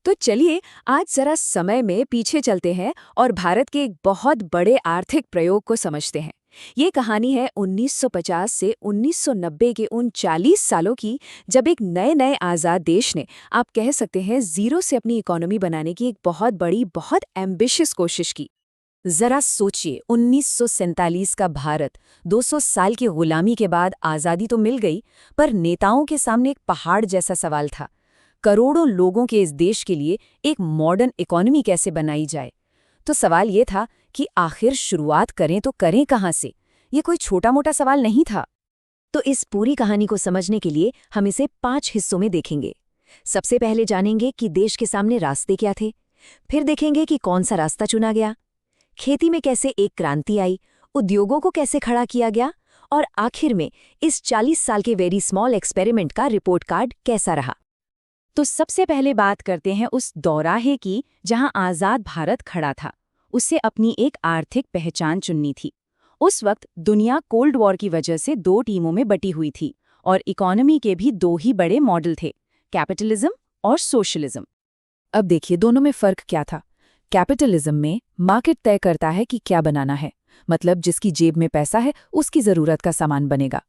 तो चलिए आज जरा समय में पीछे चलते हैं और भारत के एक बहुत बड़े आर्थिक प्रयोग को समझते हैं। ये कहानी है 1950 से 1990 के उन 40 सालों की, जब एक नए नए आज़ाद देश ने, आप कह सकते हैं, जीरो से अपनी इकोनॉमी बनाने की एक बहुत बड़ी, बहुत एम्बिशियस कोशिश की। जरा सोचिए, 1947 का भारत 200 साल की गुलामी के बाद आज़ादी तो मिल गई, पर नेताओं के सामने एक पहाड़ जैसा सवाल था। करोड़ों लोगों के इस देश के लिए एक मॉडर्न इकोनॉमी कैसे बनाई जाए। तो सवाल ये था कि आखिर शुरुआत करें तो करें कहाँ से। ये कोई छोटा मोटा सवाल नहीं था। तो इस पूरी कहानी को समझने के लिए हम इसे 5 हिस्सों में देखेंगे। सबसे पहले जानेंगे कि देश के सामने रास्ते क्या थे, फिर देखेंगे कि कौन सा रास्ता चुना गया, खेती में कैसे एक क्रांति आई, उद्योगों को कैसे खड़ा किया गया, और आखिर में इस 40 साल के वेरी स्मॉल एक्सपेरिमेंट का रिपोर्ट कार्ड कैसा रहा। तो सबसे पहले बात करते हैं उस दौराहे की जहां आज़ाद भारत खड़ा था। उसे अपनी एक आर्थिक पहचान चुननी थी। उस वक्त दुनिया कोल्ड वॉर की वजह से 2 टीमों में बटी हुई थी और इकोनॉमी के भी 2 ही बड़े मॉडल थे, कैपिटलिज्म और सोशलिज्म। अब देखिए, दोनों में फ़र्क क्या था। कैपिटलिज्म में मार्केट तय करता है कि क्या बनाना है, मतलब जिसकी जेब में पैसा है उसकी ज़रूरत का सामान बनेगा।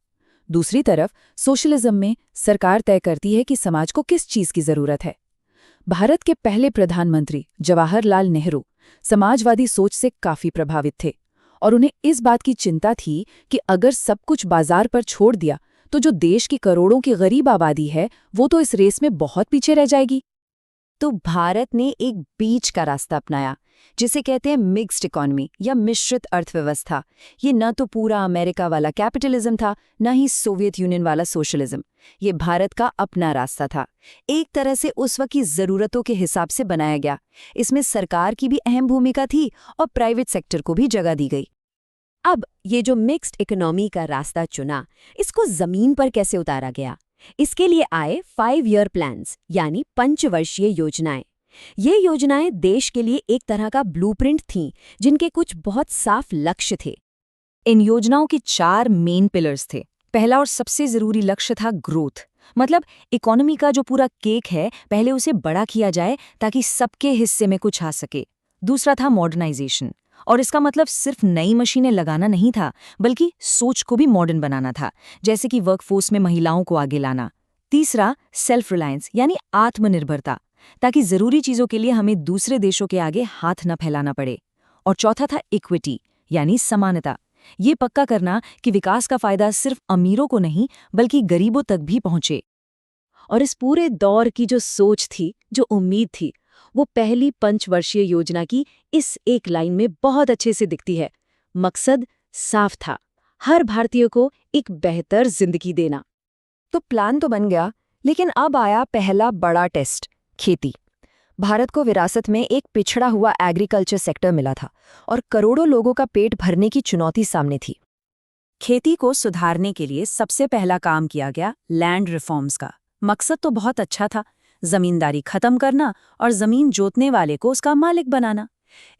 दूसरी तरफ सोशलिज्म में सरकार तय करती है कि समाज को किस चीज़ की ज़रूरत है। भारत के पहले प्रधानमंत्री जवाहरलाल नेहरू समाजवादी सोच से काफ़ी प्रभावित थे और उन्हें इस बात की चिंता थी कि अगर सब कुछ बाजार पर छोड़ दिया तो जो देश की करोड़ों की गरीब आबादी है वो तो इस रेस में बहुत पीछे रह जाएगी। तो भारत ने एक बीच का रास्ता अपनाया, जिसे कहते हैं मिक्स्ड इकोनॉमी या मिश्रित अर्थव्यवस्था। ये न तो पूरा अमेरिका वाला कैपिटलिज्म था, न ही सोवियत यूनियन वाला सोशलिज्म। ये भारत का अपना रास्ता था, एक तरह से उस वक्त की ज़रूरतों के हिसाब से बनाया गया। इसमें सरकार की भी अहम भूमिका थी और प्राइवेट सेक्टर को भी जगह दी गई। अब ये जो मिक्स्ड इकोनॉमी का रास्ता चुना, इसको ज़मीन पर कैसे उतारा गया? इसके लिए आए 5 ईयर प्लान्स, यानी पंचवर्षीय योजनाएं। ये योजनाएं देश के लिए एक तरह का ब्लूप्रिंट थीं, जिनके कुछ बहुत साफ लक्ष्य थे। इन योजनाओं के 4 मेन पिलर्स थे। पहला और सबसे जरूरी लक्ष्य था ग्रोथ, मतलब इकोनॉमी का जो पूरा केक है पहले उसे बड़ा किया जाए ताकि सबके हिस्से में कुछ आ सके। दूसरा था मॉडर्नाइजेशन, और इसका मतलब सिर्फ नई मशीनें लगाना नहीं था, बल्कि सोच को भी मॉडर्न बनाना था, जैसे कि वर्कफोर्स में महिलाओं को आगे लाना। तीसरा सेल्फ रिलायंस, यानी आत्मनिर्भरता, ताकि जरूरी चीजों के लिए हमें दूसरे देशों के आगे हाथ न फैलाना पड़े। और चौथा था इक्विटी, यानी समानता। ये पक्का करना कि विकास का फायदा सिर्फ अमीरों को नहीं बल्कि गरीबों तक भी पहुंचे। और इस पूरे दौर की जो सोच थी, जो उम्मीद थी, वो पहली पंचवर्षीय योजना की इस एक लाइन में बहुत अच्छे से दिखती है। मकसद साफ था, हर भारतीय को एक बेहतर जिंदगी देना। तो प्लान तो बन गया, लेकिन अब आया पहला बड़ा टेस्ट, खेती। भारत को विरासत में एक पिछड़ा हुआ एग्रीकल्चर सेक्टर मिला था और करोड़ों लोगों का पेट भरने की चुनौती सामने थी। खेती को सुधारने के लिए सबसे पहला काम किया गया लैंड रिफॉर्म्स का। मकसद तो बहुत अच्छा था, जमींदारी खत्म करना और जमीन जोतने वाले को उसका मालिक बनाना।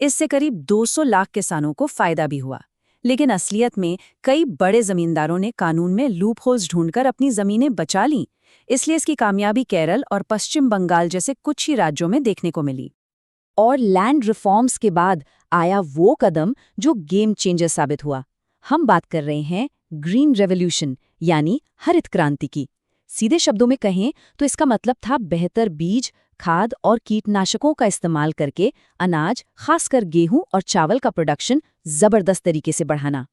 इससे करीब 200 लाख किसानों को फायदा भी हुआ। लेकिन असलियत में कई बड़े जमींदारों ने कानून में लूप होल्स ढूंढकर अपनी जमीनें बचा लीं। इसलिए इसकी कामयाबी केरल और पश्चिम बंगाल जैसे कुछ ही राज्यों में देखने को मिली। और लैंड रिफॉर्म्स के बाद आया वो कदम जो गेम चेंजर साबित हुआ। हम बात कर रहे हैं ग्रीन रेवोल्यूशन, यानी हरित क्रांति की। सीधे शब्दों में कहें तो इसका मतलब था बेहतर बीज, खाद और कीटनाशकों का इस्तेमाल करके अनाज, खासकर गेहूं और चावल का प्रोडक्शन जबरदस्त तरीके से बढ़ाना।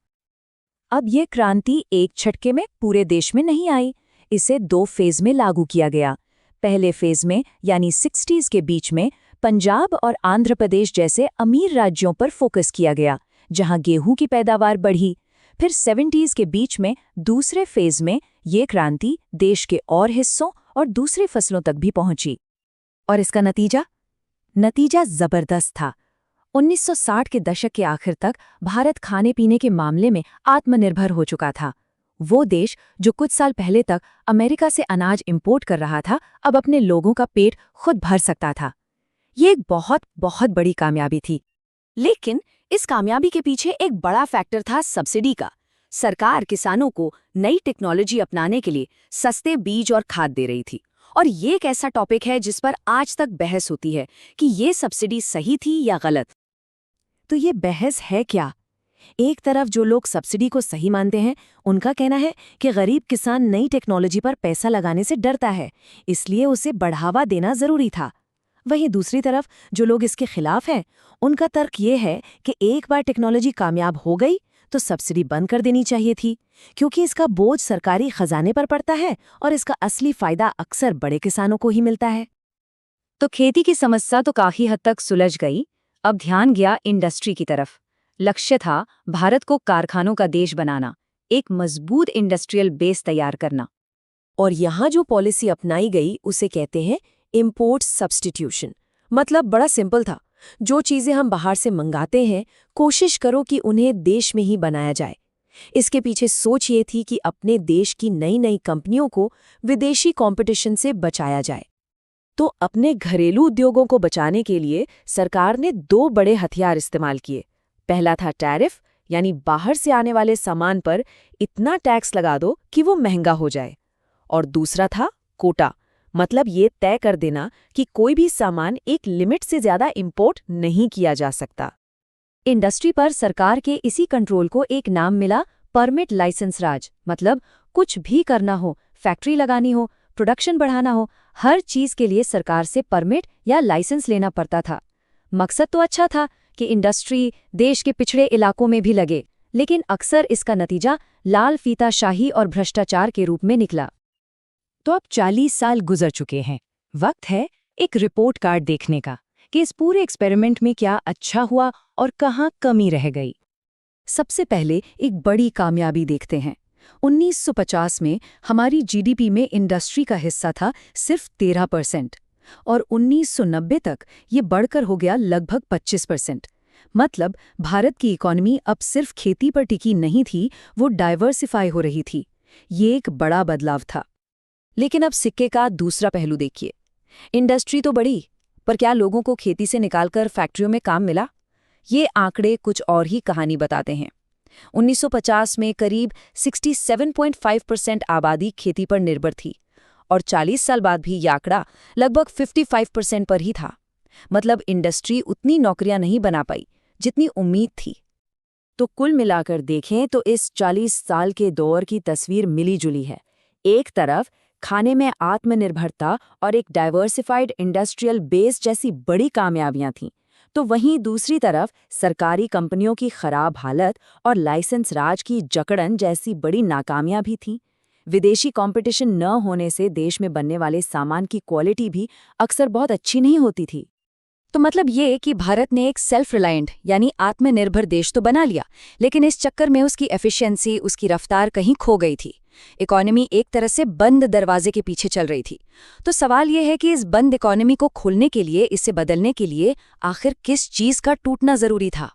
अब ये क्रांति एक झटके में पूरे देश में नहीं आई, इसे 2 फेज में लागू किया गया। पहले फेज में, यानी 60s के बीच में, पंजाब और आंध्र प्रदेश जैसे अमीर राज्यों पर फोकस किया गया, जहां गेहूं की पैदावार बढ़ी। फिर 70s के बीच में दूसरे फेज में ये क्रांति देश के और हिस्सों और दूसरी फसलों तक भी पहुंची। और इसका नतीजा जबरदस्त था। 1960 के दशक के आखिर तक भारत खाने पीने के मामले में आत्मनिर्भर हो चुका था। वो देश जो कुछ साल पहले तक अमेरिका से अनाज इंपोर्ट कर रहा था, अब अपने लोगों का पेट खुद भर सकता था। ये एक बहुत बहुत बड़ी कामयाबी थी। लेकिन इस कामयाबी के पीछे एक बड़ा फैक्टर था सब्सिडी का। सरकार किसानों को नई टेक्नोलॉजी अपनाने के लिए सस्ते बीज और खाद दे रही थी और ये एक ऐसा टॉपिक है जिस पर आज तक बहस होती है कि ये सब्सिडी सही थी या गलत। तो ये बहस है क्या? एक तरफ जो लोग सब्सिडी को सही मानते हैं, उनका कहना है कि गरीब किसान नई टेक्नोलॉजी पर पैसा लगाने से डरता है, इसलिए उसे बढ़ावा देना जरूरी था। वहीं दूसरी तरफ जो लोग इसके खिलाफ हैं, उनका तर्क ये है कि एक बार टेक्नोलॉजी कामयाब हो गई तो सब्सिडी बंद कर देनी चाहिए थी, क्योंकि इसका बोझ सरकारी खजाने पर पड़ता है और इसका असली फायदा अक्सर बड़े किसानों को ही मिलता है। तो खेती की समस्या तो काफी हद तक सुलझ गई। अब ध्यान गया इंडस्ट्री की तरफ। लक्ष्य था भारत को कारखानों का देश बनाना, एक मजबूत इंडस्ट्रियल बेस तैयार करना। और यहाँ जो पॉलिसी अपनाई गई उसे कहते हैं इम्पोर्ट सब्स्टिट्यूशन। मतलब बड़ा सिंपल था, जो चीज़ें हम बाहर से मंगाते हैं कोशिश करो कि उन्हें देश में ही बनाया जाए। इसके पीछे सोच ये थी कि अपने देश की नई नई कंपनियों को विदेशी कंपटीशन से बचाया जाए। तो अपने घरेलू उद्योगों को बचाने के लिए सरकार ने दो बड़े हथियार इस्तेमाल किए। पहला था टैरिफ, यानी बाहर से आने वाले सामान पर इतना टैक्स लगा दो कि वो महंगा हो जाए। और दूसरा था कोटा, मतलब ये तय कर देना कि कोई भी सामान एक लिमिट से ज्यादा इंपोर्ट नहीं किया जा सकता। इंडस्ट्री पर सरकार के इसी कंट्रोल को एक नाम मिला, परमिट लाइसेंस राज। मतलब कुछ भी करना हो, फैक्ट्री लगानी हो, प्रोडक्शन बढ़ाना हो, हर चीज के लिए सरकार से परमिट या लाइसेंस लेना पड़ता था। मकसद तो अच्छा था कि इंडस्ट्री देश के पिछड़े इलाकों में भी लगे, लेकिन अक्सर इसका नतीजा लाल फीताशाही और भ्रष्टाचार के रूप में निकला। तो अब 40 साल गुजर चुके हैं। वक्त है एक रिपोर्ट कार्ड देखने का कि इस पूरे एक्सपेरिमेंट में क्या अच्छा हुआ और कहाँ कमी रह गई। सबसे पहले एक बड़ी कामयाबी देखते हैं। 1950 में हमारी जीडीपी में इंडस्ट्री का हिस्सा था सिर्फ 13% और 1990 तक ये बढ़कर हो गया लगभग 25%। मतलब भारत की इकॉनमी अब सिर्फ खेती पर टिकी नहीं थी, वो डाइवर्सिफाई हो रही थी। ये एक बड़ा बदलाव था। लेकिन अब सिक्के का दूसरा पहलू देखिए। इंडस्ट्री तो बढ़ी, पर क्या लोगों को खेती से निकालकर फैक्ट्रियों में काम मिला? ये आंकड़े कुछ और ही कहानी बताते हैं। 1950 में करीब 67.5% आबादी खेती पर निर्भर थी और 40 साल बाद भी ये आंकड़ा लगभग 55% पर ही था। मतलब इंडस्ट्री उतनी नौकरियां नहीं बना पाई जितनी उम्मीद थी। तो कुल मिलाकर देखें तो इस 40 साल के दौर की तस्वीर मिली-जुली है। एक तरफ खाने में आत्मनिर्भरता और एक डाइवर्सिफाइड इंडस्ट्रियल बेस जैसी बड़ी कामयाबियां थीं, तो वहीं दूसरी तरफ सरकारी कंपनियों की खराब हालत और लाइसेंस राज की जकड़न जैसी बड़ी नाकामियां भी थीं। विदेशी कंपटीशन न होने से देश में बनने वाले सामान की क्वालिटी भी अक्सर बहुत अच्छी नहीं होती थी। तो मतलब ये कि भारत ने एक सेल्फ रिलायंट यानी आत्मनिर्भर देश तो बना लिया, लेकिन इस चक्कर में उसकी एफिशिएंसी, उसकी रफ्तार कहीं खो गई थी। इकोनॉमी एक तरह से बंद दरवाजे के पीछे चल रही थी। तो सवाल यह है कि इस बंद इकोनॉमी को खोलने के लिए, इसे बदलने के लिए आखिर किस चीज का टूटना जरूरी था?